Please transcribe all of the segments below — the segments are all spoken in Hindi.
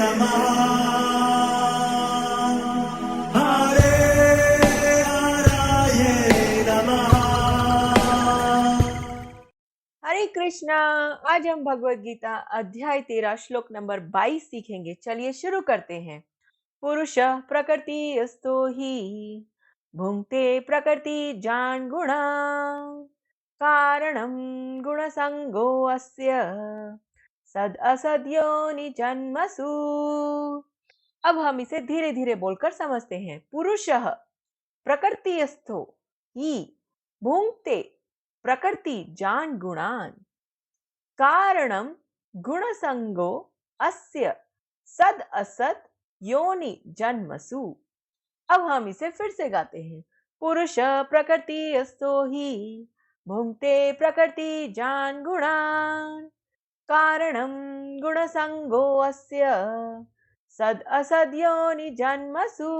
नमः हरे हराय नमः। हरे कृष्णा। आज हम भगवत गीता अध्याय 13 श्लोक नंबर 22 सीखेंगे। चलिए शुरू करते हैं। पुरुषः प्रकृतिस्थो हि भुङ्क्ते प्रकृति जान गुणा कारणं गुणसंगो अस्य सद असद्योनि जन्मसु। अब हम इसे धीरे धीरे बोलकर समझते हैं। पुरुषः प्रकृतिस्थो हि भुङ्क्ते प्रकृति जान गुणान कारणम गुणसंगो अस्य सद असत योनि जन्मसु। अब हम इसे फिर से गाते हैं। पुरुष प्रकृति अस्तो ही भुंक्ते प्रकृति जान गुणान कारणम गुणसंगो अस्य सद असद योनि जन्मसु।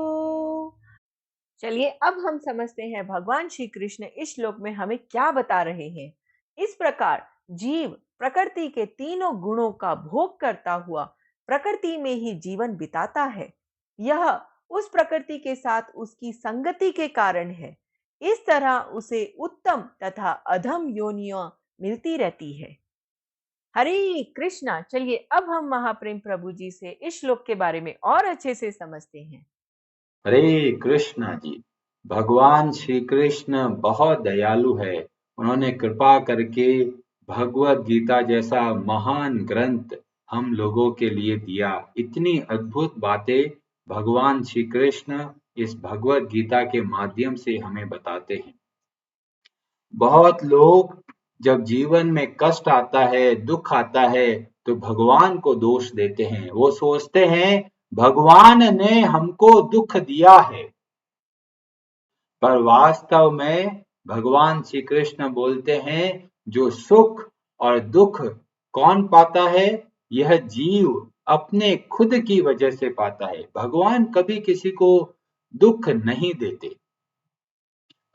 चलिए अब हम समझते हैं भगवान श्री कृष्ण इस श्लोक में हमें क्या बता रहे हैं। इस प्रकार जीव प्रकृति के तीनों गुणों का भोग करता हुआ प्रकृति में ही जीवन बिताता है। यह उस प्रकृति के साथ उसकी संगति के कारण है। इस तरह उसे उत्तम तथा अधम योनियां मिलती रहती है। हरे कृष्णा। चलिए अब हम महाप्रेम प्रभु जी से इस श्लोक के बारे में और अच्छे से समझते हैं। हरे कृष्णा जी। भगवान श्री कृष्ण बहुत दयालु है। उन्होंने कृपा करके भगवत गीता जैसा महान ग्रंथ हम लोगों के लिए दिया। इतनी अद्भुत बातें भगवान श्री कृष्ण इस भगवत गीता के माध्यम से हमें बताते हैं। बहुत लोग जब जीवन में कष्ट आता है, दुख आता है, तो भगवान को दोष देते हैं। वो सोचते हैं भगवान ने हमको दुख दिया है, पर वास्तव में भगवान श्री कृष्ण बोलते हैं जो सुख और दुख कौन पाता है? यह जीव अपने खुद की वजह से पाता है। भगवान कभी किसी को दुख नहीं देते।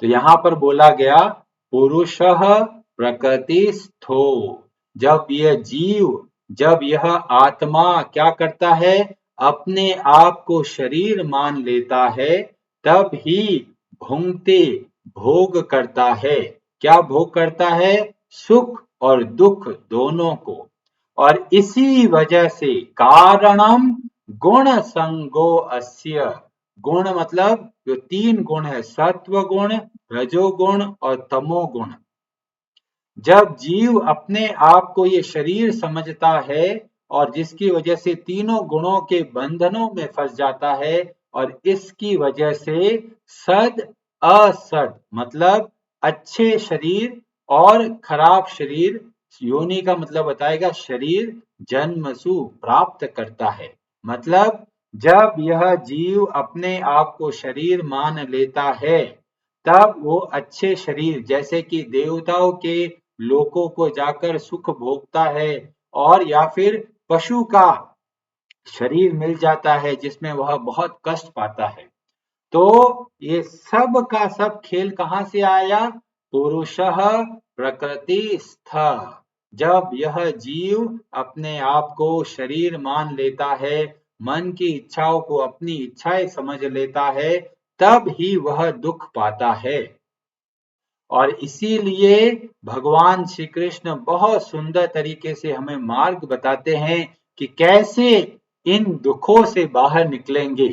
तो यहाँ पर बोला गया पुरुषः प्रकृतिस्थो। जब यह जीव, जब यह आत्मा क्या करता है? अपने आप को शरीर मान लेता है, तब ही भुंक्ते भोग करता है। क्या भोग करता है? सुख और दुख दोनों को। और इसी वजह से कारणम गुण संगो अस्य। गुण मतलब जो तीन गुण है, सत्व गुण, रजोगुण और तमोगुण। जब जीव अपने आप को ये शरीर समझता है और जिसकी वजह से तीनों गुणों के बंधनों में फंस जाता है, और इसकी वजह से सद असद मतलब अच्छे शरीर और खराब शरीर, योनि का मतलब बताएगा शरीर, जन्मसु प्राप्त करता है। मतलब जब यह जीव अपने आप को शरीर मान लेता है, तब वो अच्छे शरीर जैसे कि देवताओं के लोकों को जाकर सुख भोगता है, और या फिर पशु का शरीर मिल जाता है जिसमें वह बहुत कष्ट पाता है। तो ये सब का सब खेल कहां से आया? पुरुषः प्रकृतिस्थ। जब यह जीव अपने आप को शरीर मान लेता है, मन की इच्छाओं को अपनी इच्छाएं समझ लेता है, तब ही वह दुख पाता है। और इसीलिए भगवान श्री कृष्ण बहुत सुंदर तरीके से हमें मार्ग बताते हैं कि कैसे इन दुखों से बाहर निकलेंगे।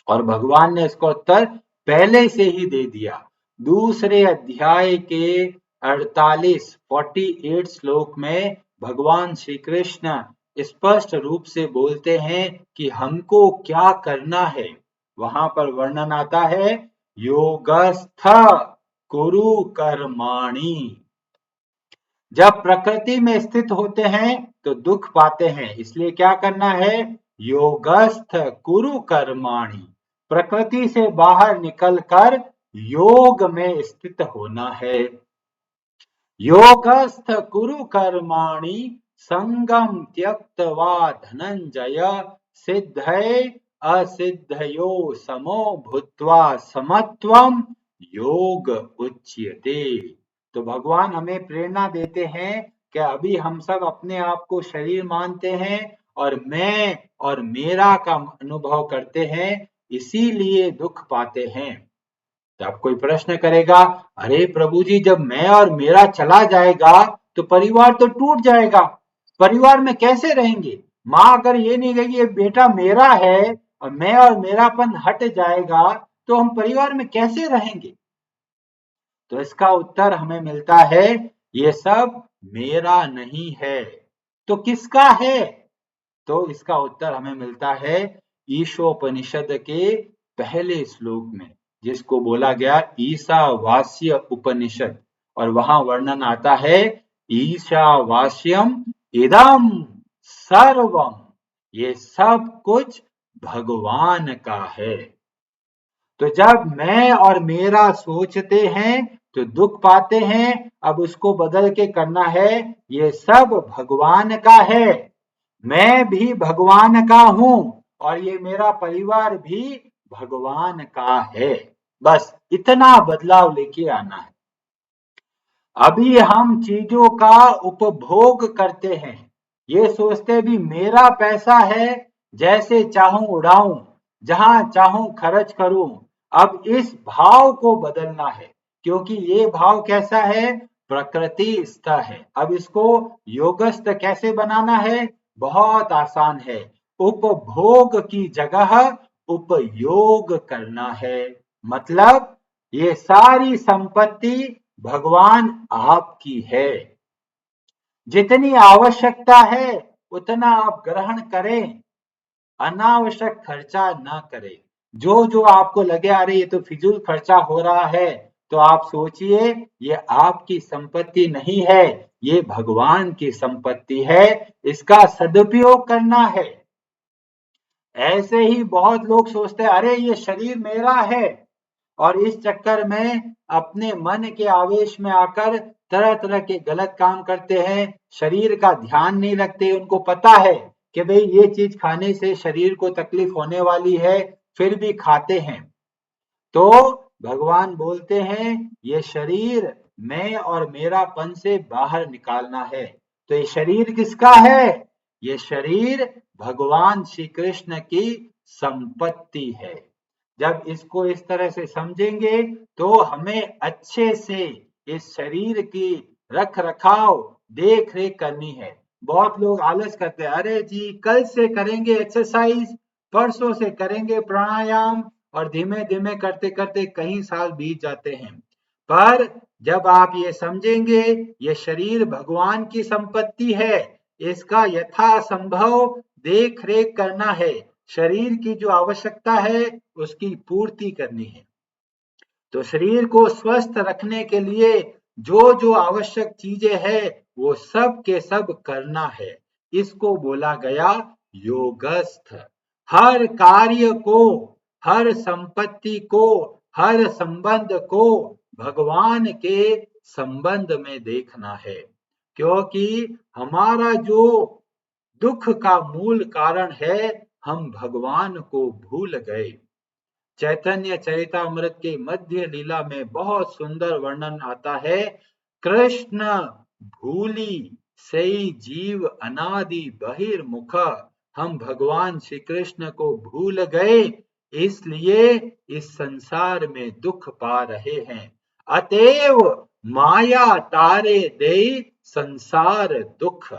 और भगवान ने इसका उत्तर पहले से ही दे दिया। दूसरे अध्याय के 48 श्लोक में भगवान श्री कृष्ण स्पष्ट रूप से बोलते हैं कि हमको क्या करना है। वहां पर वर्णन आता है योगस्थ कुरु कर्माणि। जब प्रकृति में स्थित होते हैं तो दुख पाते हैं, इसलिए क्या करना है? योगस्थ कुरु कर्माणि। प्रकृति से बाहर निकलकर योग में स्थित होना है। योगस्थ कुरु कर्माणि संगम त्यक्त्वा धनंजय सिद्धये असिद्धयो समो भूत्वा समत्वम योग उच्यते। तो भगवान हमें प्रेरणा देते हैं कि अभी हम सब अपने आप को शरीर मानते हैं और मैं और मेरा का अनुभव करते हैं, इसीलिए दुख पाते हैं। तब कोई प्रश्न करेगा, अरे प्रभु जी, जब मैं और मेरा चला जाएगा तो परिवार तो टूट जाएगा, परिवार में कैसे रहेंगे? माँ अगर ये नहीं कहेगी ये बेटा मेरा है और मैं और मेरापन हट जाएगा तो हम परिवार में कैसे रहेंगे? तो इसका उत्तर हमें मिलता है, ये सब मेरा नहीं है। तो किसका है? तो इसका उत्तर हमें मिलता है ईशोपनिषद के पहले श्लोक में, जिसको बोला गया ईशावास्य उपनिषद। और वहां वर्णन आता है, ईशावास्यम इदम सर्वम, ये सब कुछ भगवान का है। तो जब मैं और मेरा सोचते हैं तो दुख पाते हैं, अब उसको बदल के करना है, ये सब भगवान का है, मैं भी भगवान का हूं और ये मेरा परिवार भी भगवान का है। बस इतना बदलाव लेके आना है। अभी हम चीजों का उपभोग करते हैं, ये सोचते भी मेरा पैसा है, जैसे चाहूं उड़ाऊं, जहां चाहूं खर्च करूं। अब इस भाव को बदलना है, क्योंकि ये भाव कैसा है? प्रकृतिस्थ है। अब इसको योगस्थ कैसे बनाना है? बहुत आसान है, उपभोग की जगह उपयोग करना है। मतलब ये सारी संपत्ति भगवान आपकी है, जितनी आवश्यकता है उतना आप ग्रहण करें, अनावश्यक खर्चा ना करें। जो जो आपको लगे अरे ये तो फिजूल खर्चा हो रहा है, तो आप सोचिए ये आपकी संपत्ति नहीं है, ये भगवान की संपत्ति है, इसका सदुपयोग करना है। ऐसे ही बहुत लोग सोचते हैं अरे ये शरीर मेरा है, और इस चक्कर में अपने मन के आवेश में आकर तरह तरह के गलत काम करते हैं, शरीर का ध्यान नहीं रखते। उनको पता है कि भाई ये चीज खाने से शरीर को तकलीफ होने वाली है, फिर भी खाते हैं। तो भगवान बोलते हैं ये शरीर मैं और मेरापन से बाहर निकालना है। तो ये शरीर किसका है? ये शरीर भगवान श्री कृष्ण की संपत्ति है। जब इसको इस तरह से समझेंगे तो हमें अच्छे से इस शरीर की रख रखाव देख रेख करनी है। बहुत लोग आलस करते हैं, अरे जी कल से करेंगे एक्सरसाइज, परसों से करेंगे प्राणायाम, और धीमे धीमे करते करते कई साल बीत जाते हैं। पर जब आप ये समझेंगे ये शरीर भगवान की संपत्ति है, इसका यथासंभव देख रेख करना है, शरीर की जो आवश्यकता है उसकी पूर्ति करनी है। तो शरीर को स्वस्थ रखने के लिए जो जो आवश्यक चीजें हैं वो सब के सब करना है, इसको बोला गया योगस्थ। हर कार्य को, हर संपत्ति को, हर संबंध को भगवान के संबंध में देखना है, क्योंकि हमारा जो दुख का मूल कारण है हम भगवान को भूल गए। चैतन्य चरितामृत के मध्य लीला में बहुत सुंदर वर्णन आता है, कृष्ण भूली सई जीव अनादि बहिर्मुख, हम भगवान श्री कृष्ण को भूल गए, इसलिए इस संसार में दुख पा रहे हैं। अतएव माया तारे दे संसार दुख।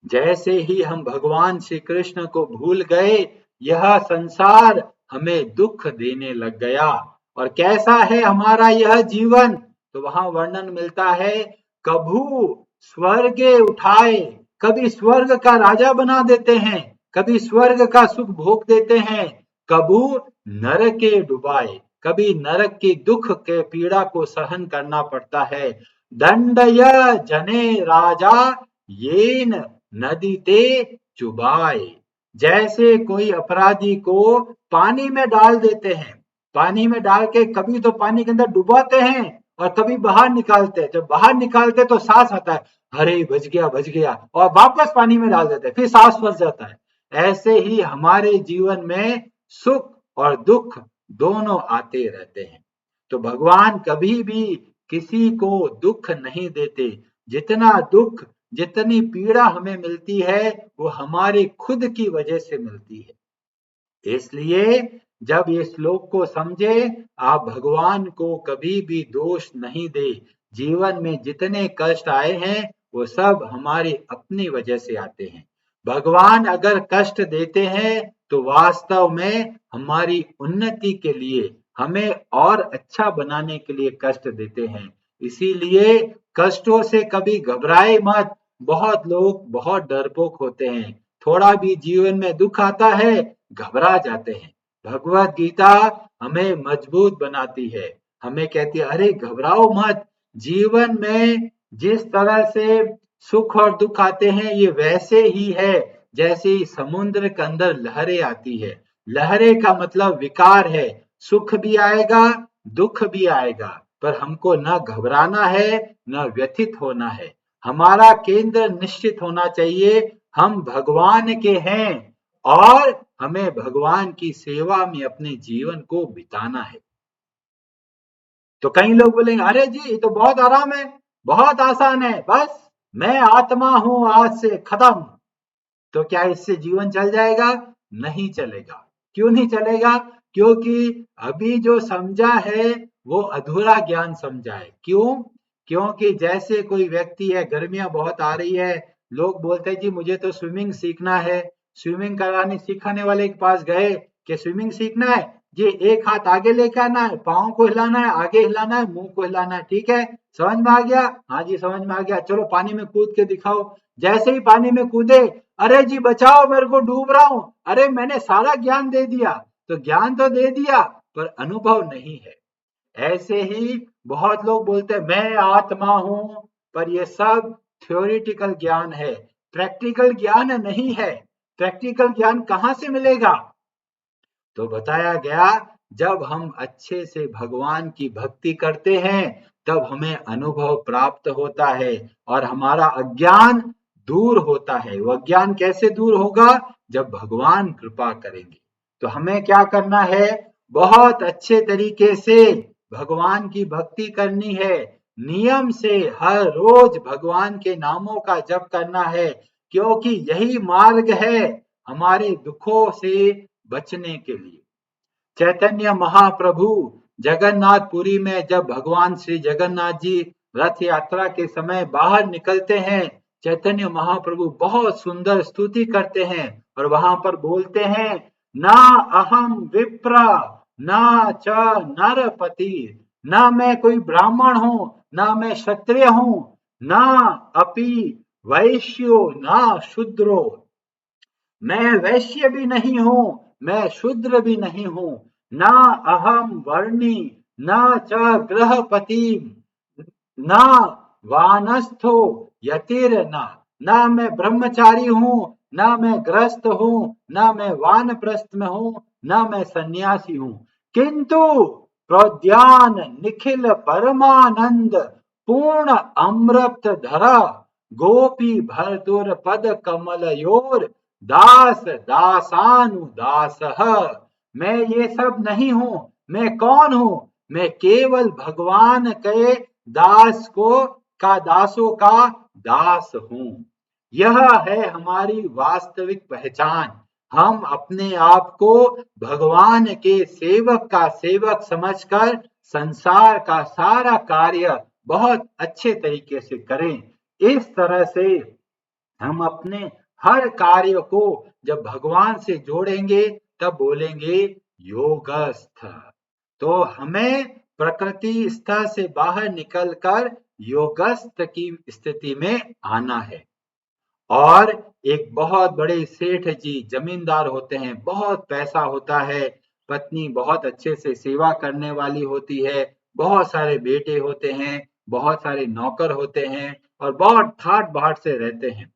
जैसे ही हम भगवान श्री कृष्ण को भूल गए, यह संसार हमें दुख देने लग गया। और कैसा है हमारा यह जीवन? तो वहां वर्णन मिलता है, कभू स्वर्गे उठाए, कभी स्वर्ग का राजा बना देते हैं, कभी स्वर्ग का सुख भोग देते हैं, कभू नरके डुबाए, कभी नरक की दुख के पीड़ा को सहन करना पड़ता है। दंडय जने राजा येन नदी ते चुबाए, जैसे कोई अपराधी को पानी में डाल देते हैं, पानी में डाल के कभी तो पानी के अंदर डुबाते हैं और कभी बाहर निकालते हैं। जब बाहर निकालते तो सांस आता है, अरे बच गया, और वापस पानी में डाल देते हैं, फिर सांस फंस जाता है। ऐसे ही हमारे जीवन में सुख और दुख दोनों आते रहते हैं। तो भगवान कभी भी किसी को दुख नहीं देते, जितना दुख जितनी पीड़ा हमें मिलती है वो हमारी खुद की वजह से मिलती है। इसलिए जब ये श्लोक को समझे, आप भगवान को कभी भी दोष नहीं दे। जीवन में जितने कष्ट आए हैं वो सब हमारी अपनी वजह से आते हैं। भगवान अगर कष्ट देते हैं तो वास्तव में हमारी उन्नति के लिए, हमें और अच्छा बनाने के लिए कष्ट देते हैं। इसीलिए कष्टों से कभी घबराए मत। बहुत लोग बहुत डरपोक होते हैं, थोड़ा भी जीवन में दुख आता है घबरा जाते हैं। भगवत गीता हमें मजबूत बनाती है, हमें कहती है अरे घबराओ मत। जीवन में जिस तरह से सुख और दुख आते हैं ये वैसे ही है जैसे ही समुद्र के अंदर लहरें आती है। लहरें का मतलब विकार है, सुख भी आएगा दुख भी आएगा, पर हमको न घबराना है न व्यथित होना है। हमारा केंद्र निश्चित होना चाहिए, हम भगवान के हैं और हमें भगवान की सेवा में अपने जीवन को बिताना है। तो कई लोग बोलेंगे अरे जी ये तो बहुत आराम है, बहुत आसान है, बस मैं आत्मा हूं आज से खत्म। तो क्या इससे जीवन चल जाएगा? नहीं चलेगा। क्यों नहीं चलेगा? क्योंकि अभी जो समझा है वो अधूरा ज्ञान समझा है। क्यों? क्योंकि जैसे कोई व्यक्ति है, गर्मियां बहुत आ रही है, लोग बोलते हैं जी मुझे तो स्विमिंग सीखना है। स्विमिंग कराने सिखाने वाले के पास गए कि स्विमिंग सीखना है जी, एक हाथ आगे लेके आना है, पाँव को हिलाना है, आगे हिलाना है, मुंह को हिलाना है, ठीक है समझ में आ गया? हाँ जी समझ में आ गया, चलो पानी में कूद के दिखाओ। जैसे ही पानी में कूदे, अरे जी बचाओ मेरे को डूब रहा हूं। अरे मैंने सारा ज्ञान दे दिया। तो ज्ञान तो दे दिया पर अनुभव नहीं है। ऐसे ही बहुत लोग बोलते हैं मैं आत्मा हूं, पर ये सब थ्योरेटिकल ज्ञान है, प्रैक्टिकल ज्ञान नहीं है। प्रैक्टिकल ज्ञान कहां से मिलेगा? तो बताया गया जब हम अच्छे से भगवान की भक्ति करते हैं तब हमें अनुभव प्राप्त होता है और हमारा अज्ञान दूर होता है। वो अज्ञान कैसे दूर होगा? जब भगवान कृपा करेंगे। तो हमें क्या करना है? बहुत अच्छे तरीके से भगवान की भक्ति करनी है, नियम से हर रोज भगवान के नामों का जप करना है, क्योंकि यही मार्ग है हमारे दुखों से बचने के लिए। चैतन्य महाप्रभु जगन्नाथपुरी में जब भगवान श्री जगन्नाथ जी रथ यात्रा के समय बाहर निकलते हैं, चैतन्य महाप्रभु बहुत सुंदर स्तुति करते हैं और वहां पर बोलते हैं ना अहम विप्र ना च नरपति, ना मैं कोई ब्राह्मण हूं ना मैं क्षत्रिय हूं, ना अपि वैश्यो ना शूद्रो, मैं वैश्य भी नहीं हूं मैं शूद्र भी नहीं हूं, ना अहम वर्णी ना च गृहपति ना वानस्थो यतिर ना मैं ब्रह्मचारी हूं ना मैं गृहस्थ हूं ना मैं वानप्रस्थ में हूं ना मैं सन्यासी हूं, किंतु प्रद्यान निखिल परमानंद पूर्ण अमृत धरा गोपी भरतुर पद कमलयोर दास दासानुदास। मैं ये सब नहीं हूं। मैं कौन हूं? मैं केवल भगवान के दास को का दासों का दास हूं। यह है हमारी वास्तविक पहचान। हम अपने आप को भगवान के सेवक का सेवक समझकर संसार का सारा कार्य बहुत अच्छे तरीके से करें। इस तरह से हम अपने हर कार्य को जब भगवान से जोड़ेंगे तब बोलेंगे योगस्थ। तो हमें प्रकृति स्तर से बाहर निकलकर योगस्थ की स्थिति में आना है। और एक बहुत बड़े सेठ जी जमींदार होते हैं, बहुत पैसा होता है, पत्नी बहुत अच्छे से सेवा करने वाली होती है, बहुत सारे बेटे होते हैं, बहुत सारे नौकर होते हैं और बहुत ठाट बाट से रहते हैं।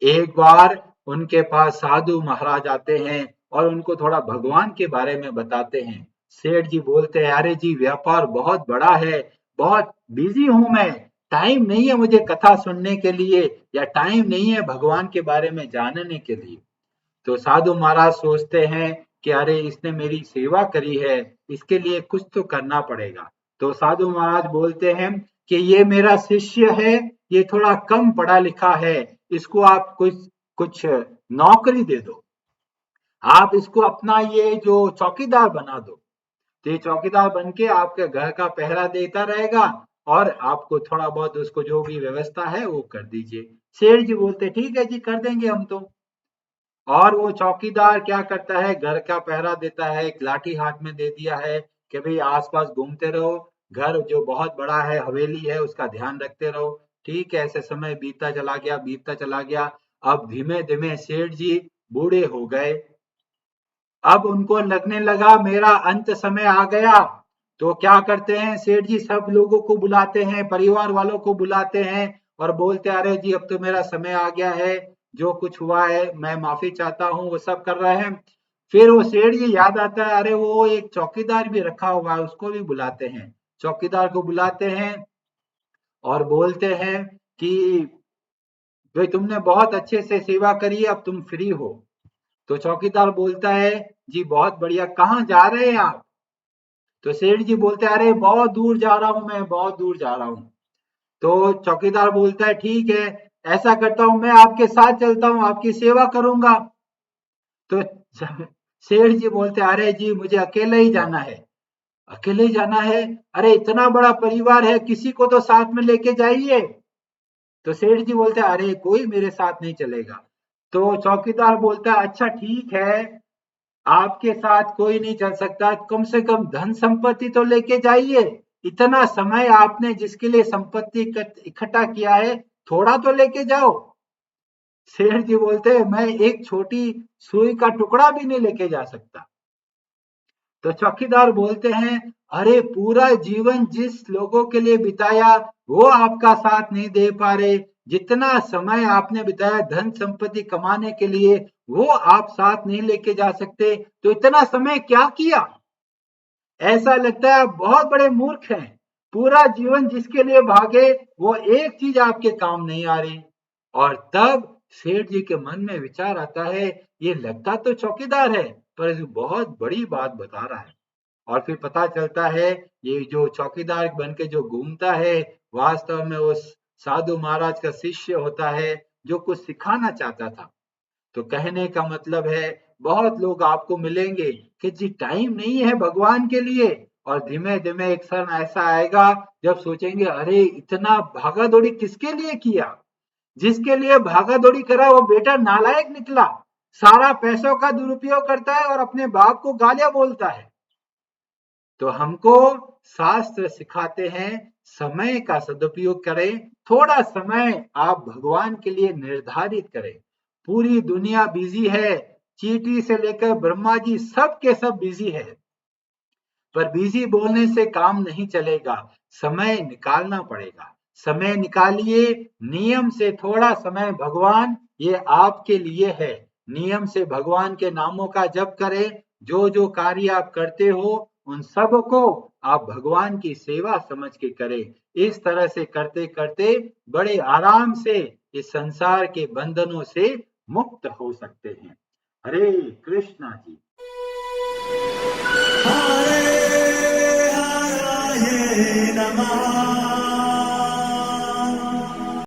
एक बार उनके पास साधु महाराज आते हैं और उनको थोड़ा भगवान के बारे में बताते हैं। सेठ जी बोलते हैं अरे जी व्यापार बहुत बड़ा है, बहुत बिजी हूं मैं, टाइम नहीं है मुझे कथा सुनने के लिए या टाइम नहीं है भगवान के बारे में जानने के लिए। तो साधु महाराज सोचते हैं कि अरे इसने मेरी सेवा करी है, इसके लिए कुछ तो करना पड़ेगा। तो साधु महाराज बोलते हैं कि ये मेरा शिष्य है, ये थोड़ा कम पढ़ा लिखा है, इसको आप कुछ नौकरी दे दो, आप इसको अपना ये जो चौकीदार बना दो, तो ये चौकीदार बन के आपके घर का पहरा देता रहेगा और आपको थोड़ा बहुत उसको जो भी व्यवस्था है वो कर दीजिए। सेठ जी बोलते ठीक है जी, कर देंगे हम तो। और वो चौकीदार क्या करता है, घर का पहरा देता है, एक लाठी हाथ में दे दिया है कि भाई आसपास घूमते रहो, घर जो बहुत बड़ा है, हवेली है, उसका ध्यान रखते रहो। ठीक है, ऐसे समय बीतता चला गया। अब धीमे धीमे सेठ जी बूढ़े हो गए। अब उनको लगने लगा मेरा अंत समय आ गया। तो क्या करते हैं सेठ जी, सब लोगों को बुलाते हैं, परिवार वालों को बुलाते हैं और बोलते अरे जी अब तो मेरा समय आ गया है, जो कुछ हुआ है मैं माफी चाहता हूँ, वो सब कर रहे हैं। फिर वो सेठ जी याद आता है, अरे वो एक चौकीदार भी रखा हुआ है, उसको भी बुलाते हैं। चौकीदार को बुलाते हैं और बोलते हैं कि भाई तुमने बहुत अच्छे से सेवा करी है, अब तुम फ्री हो। तो चौकीदार बोलता है जी बहुत बढ़िया, कहाँ जा रहे हैं आप? तो सेठ जी बोलते हैं अरे बहुत दूर जा रहा हूं, मैं बहुत दूर जा रहा हूं। तो चौकीदार बोलता है ठीक है, ऐसा करता हूं मैं आपके साथ चलता हूं, आपकी सेवा करूंगा। तो सेठ जी बोलते हैं अरे जी मुझे अकेले ही जाना है। अकेले ही जाना है? अरे इतना बड़ा परिवार है, किसी को तो साथ में लेके जाइए। तो सेठ जी बोलते हैं अरे कोई मेरे साथ नहीं चलेगा। तो चौकीदार बोलता है अच्छा ठीक है, आपके साथ कोई नहीं चल सकता, कम से कम धन संपत्ति तो लेके जाइए। इतना समय आपने जिसके लिए संपत्ति इकट्ठा किया है, थोड़ा तो लेके जाओ। सेठ जी बोलते हैं मैं एक छोटी सुई का टुकड़ा भी नहीं लेके जा सकता। तो चौकीदार बोलते हैं अरे पूरा जीवन जिस लोगों के लिए बिताया वो आपका साथ नहीं दे पा रहे, जितना समय आपने बिताया धन संपत्ति कमाने के लिए वो आप साथ नहीं लेके जा सकते, तो इतना समय क्या किया? ऐसा लगता है आप बहुत बड़े मूर्ख हैं। पूरा जीवन जिसके लिए भागे वो एक चीज आपके काम नहीं आ रही। और तब सेठ जी के मन में विचार आता है ये लगता तो चौकीदार है पर बहुत बड़ी बात बता रहा है। और फिर पता चलता है ये जो चौकीदार बन के जो घूमता है वास्तव में उस साधु महाराज का शिष्य होता है जो कुछ सिखाना चाहता था। तो कहने का मतलब है बहुत लोग आपको मिलेंगे कि जी टाइम नहीं है भगवान के लिए, और धीमे धीमे एक समय ऐसा आएगा जब सोचेंगे अरे इतना भागा दौड़ी किसके लिए किया, जिसके लिए भागा दौड़ी करा वो बेटा नालायक निकला, सारा पैसों का दुरुपयोग करता है और अपने बाप को गालियां बोलता है। तो हमको शास्त्र सिखाते हैं समय का सदुपयोग करें, थोड़ा समय आप भगवान के लिए निर्धारित करें। पूरी दुनिया बिजी है, चींटी से लेकर ब्रह्मा जी सब के सब बिजी है, पर बिजी बोलने से काम नहीं चलेगा, समय निकालना पड़ेगा। समय निकालिए, नियम से थोड़ा समय भगवान ये आपके लिए है। नियम से भगवान के नामों का जप करें, जो जो कार्य आप करते हो उन सब को आप भगवान की सेवा समझ के करें। इस तरह से करते करते बड़े आराम से इस संसार के बंधनों से मुक्त हो सकते हैं। हरे Krishna ji. Hare Hare Namaha